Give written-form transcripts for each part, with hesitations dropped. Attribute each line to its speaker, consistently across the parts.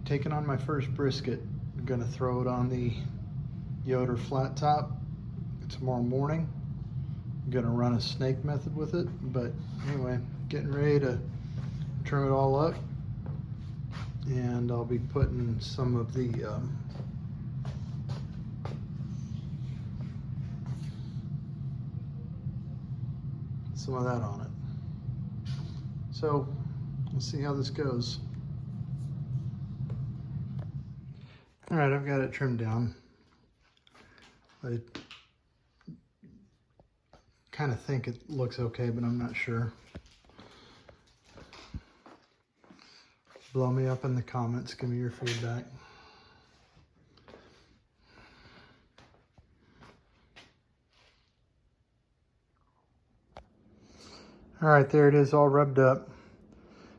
Speaker 1: taking on my first brisket. I'm gonna throw it on the Yoder flat top tomorrow morning. I'm gonna run a snake method with it, but anyway, getting ready to trim it all up, and I'll be putting some of the some of that on it. So let's see how this goes. All right, I've got it trimmed down. I kind of think it looks okay, but I'm not sure. Blow me up in the comments, give me your feedback. All right, there it is, all rubbed up.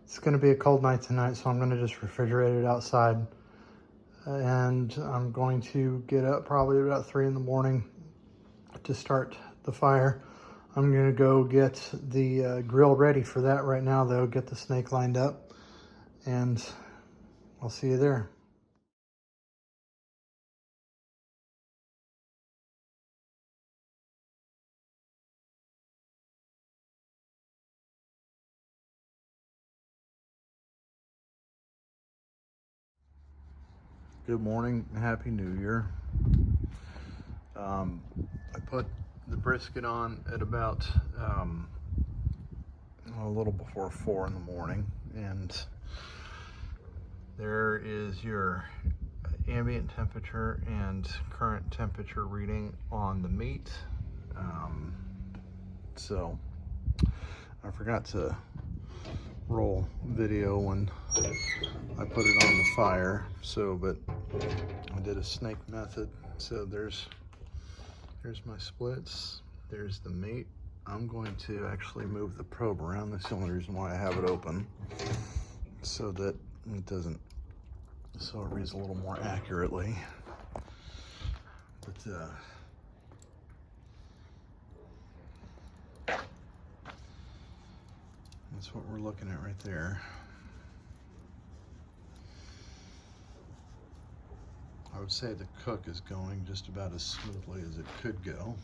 Speaker 1: It's gonna be a cold night tonight, so I'm gonna just refrigerate it outside. And I'm going to get up probably about 3 in the morning to start the fire. I'm gonna go get the grill ready for that right now though, get the snake lined up, and I'll see you there. Good morning, Happy New Year. I put the brisket on at about a little before 4 in the morning, and there is your ambient temperature and current temperature reading on the meat. So I forgot to roll video when I put it on the fire, but I did a snake method. So here's my splits, there's the meat. I'm going to actually move the probe around. That's the only reason why I have it open, so that it doesn't, so it reads a little more accurately. But that's what we're looking at right there. I would say the cook is going just about as smoothly as it could go.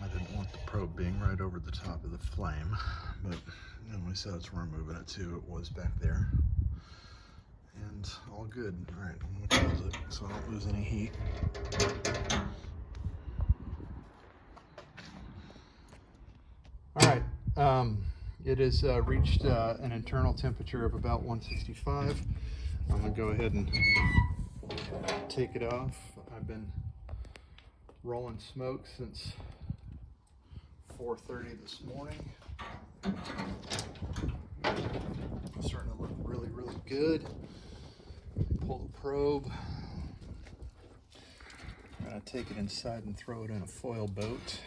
Speaker 1: I didn't want the probe being right over the top of the flame, but anyway, so that's where I'm moving it to. It was back there. And all good. All right, I'm gonna close it so I don't lose any heat. All right, it has reached an internal temperature of about 165. I'm gonna go ahead and take it off. I've been rolling smoke since 4:30 this morning. It's starting to look really, really good. Pull the probe. I'm gonna take it inside and throw it in a foil boat.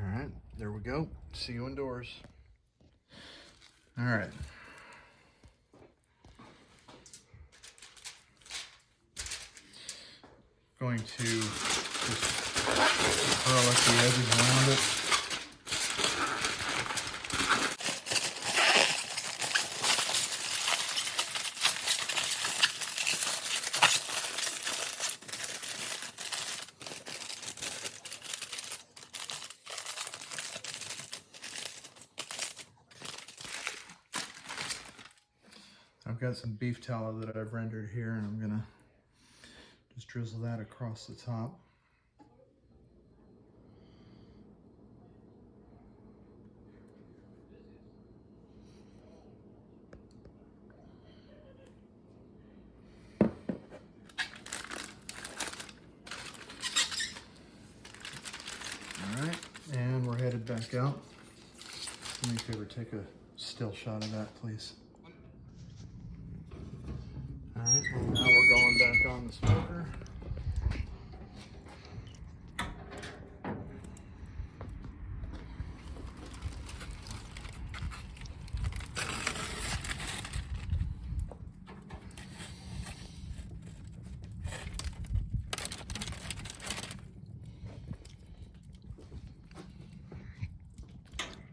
Speaker 1: All right, there we go. See you indoors. All right. Going to just curl up the edges around it. I've got some beef tallow that I've rendered here, and I'm gonna just drizzle that across the top. All right, and we're headed back out. Do me a favor, take a still shot of that, please. All right, well, now we're going back on the smoker.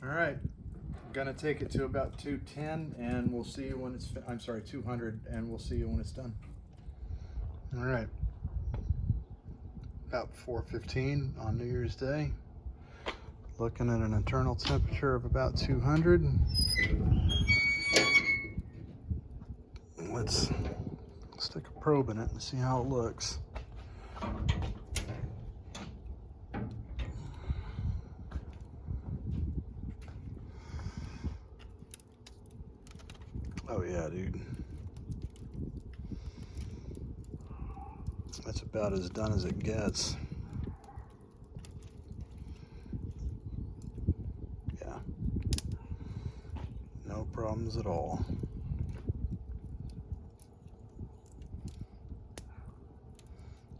Speaker 1: All right, I'm gonna take it to about 210 and we'll see you when it's, I'm sorry, 200, and we'll see you when it's done. All right, about 4:15 on New Year's Day. Looking at an internal temperature of about 200. Let's stick a probe in it and see how it looks. Oh yeah, dude. That's about as done as it gets. Yeah. No problems at all.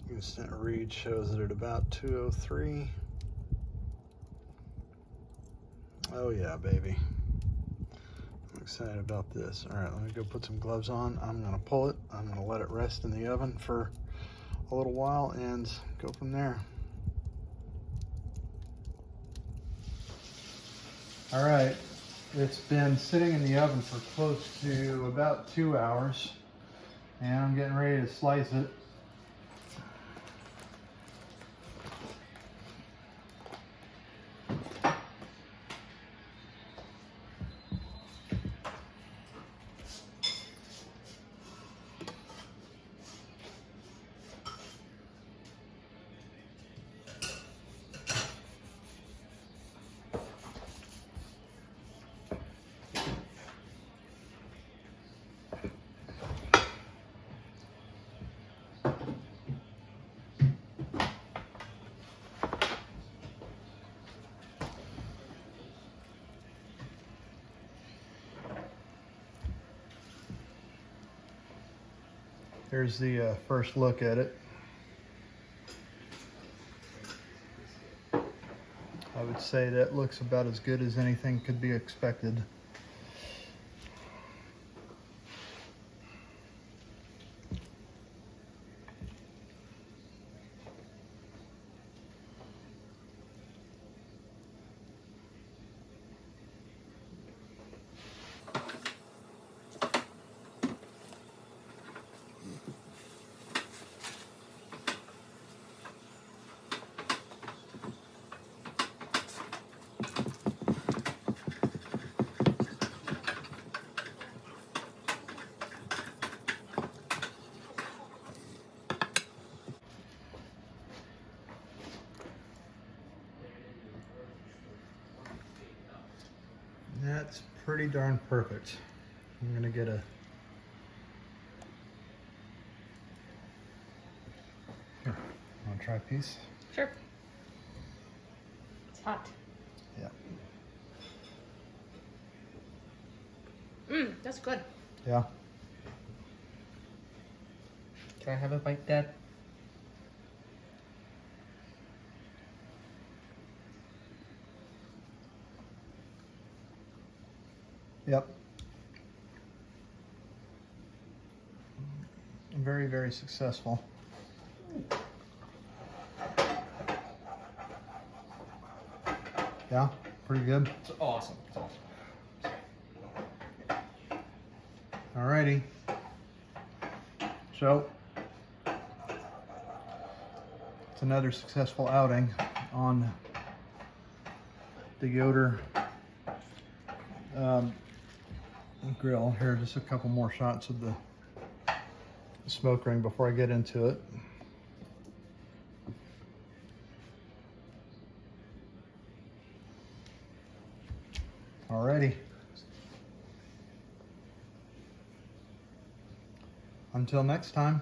Speaker 1: Instant read shows it at about 203. Oh yeah, baby. I'm excited about this. All right, let me go put some gloves on. I'm gonna pull it. I'm gonna let it rest in the oven for a little while and go from there. All right, it's been sitting in the oven for close to about 2 hours, and I'm getting ready to slice it. Here's the first look at it. I would say that looks about as good as anything could be expected. That's pretty darn perfect. I'm gonna get a here. Want to try a piece?
Speaker 2: Sure. It's hot.
Speaker 1: Yeah.
Speaker 2: That's good.
Speaker 1: Yeah.
Speaker 3: Can I have a bite, Dad?
Speaker 1: Yep. Very, very successful. Yeah, pretty good.
Speaker 3: It's awesome. It's awesome.
Speaker 1: Alrighty. So, it's another successful outing on the Yoder grill. Here, just a couple more shots of the smoke ring before I get into it. Alrighty. Until next time.